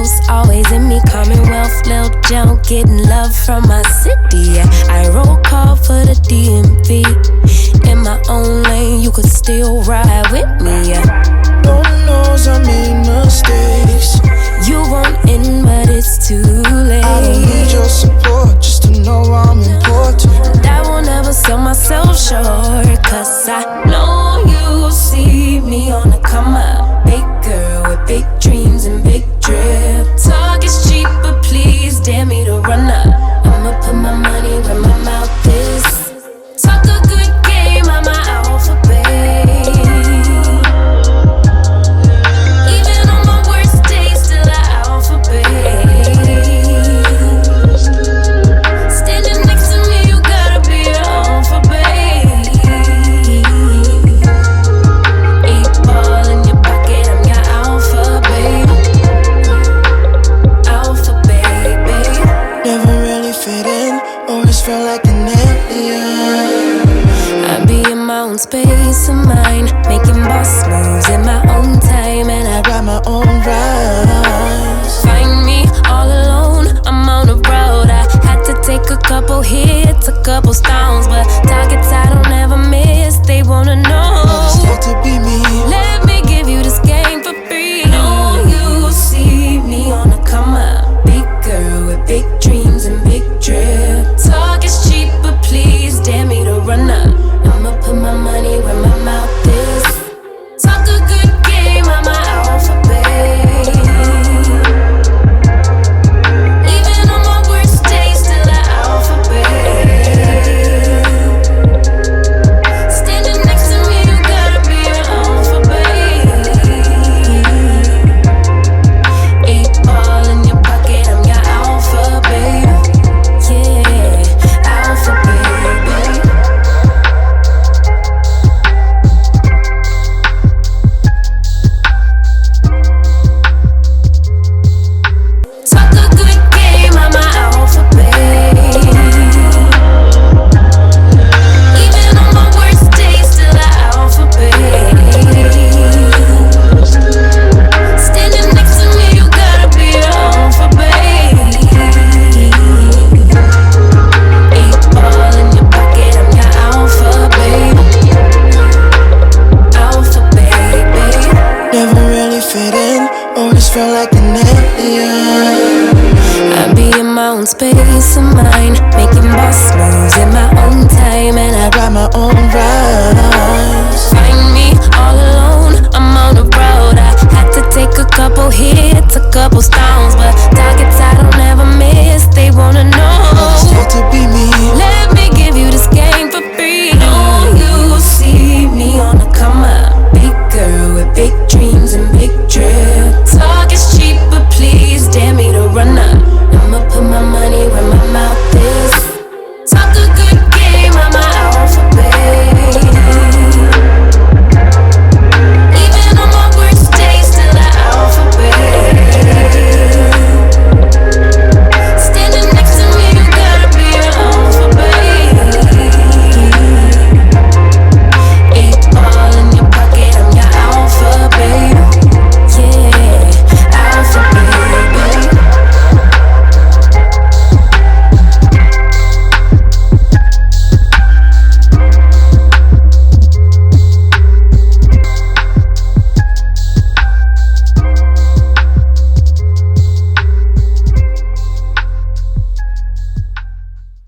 house, always in me, Commonwealth, Lil Joan, getting love from my city. Yeah, I roll call for the DMV. In my own lane, you could still ride with me. Yeah. Lord knows I made mistakes. You won't in, but it's too late. I don't need your support just to know I'm important. I will never sell myself short, cause I know you see me on the come up. Big girl with big dreams and big drip. Talk is cheap, but please dare me to run up. I'ma put my money where my mouth is. Talk a good game, I'm my alphabet. Even on my worst days, still an alphabet. Standing next to me, you gotta be an alphabet. 8 ball in your pocket, I'm your alphabet. Alphabet, babe. Never really fit in, always felt like an alien. I be in my own space of mind, making boss moves in my own time, and I Got my own rise. find me all alone. I'm on the road. I had to take a couple hits, a couple stones, but targets I don't ever miss. They wanna know. It's good to be me. Let me give you this game for free. No, you see me on the come up. Big girl with big dreams and big drip. Talk is cheap, but please dare me to run up. I'ma put my money where my mouth is. Talk a good game, I'm my alphabet. Even on my worst days, still an alphabet. Standing next to me, you gotta be an alphabet. 8 ball in your pocket, I'm your alphabet. Yeah, alphabet, babe. Talk a good game, I'm my alphabet. Even on my worst days, still an alphabet. Standing next to me, you gotta be an alphabet. 8 ball in your pocket, I'm your alphabet. Alphabet, babe. Never really fit in, always felt like an alien. I be in my own space of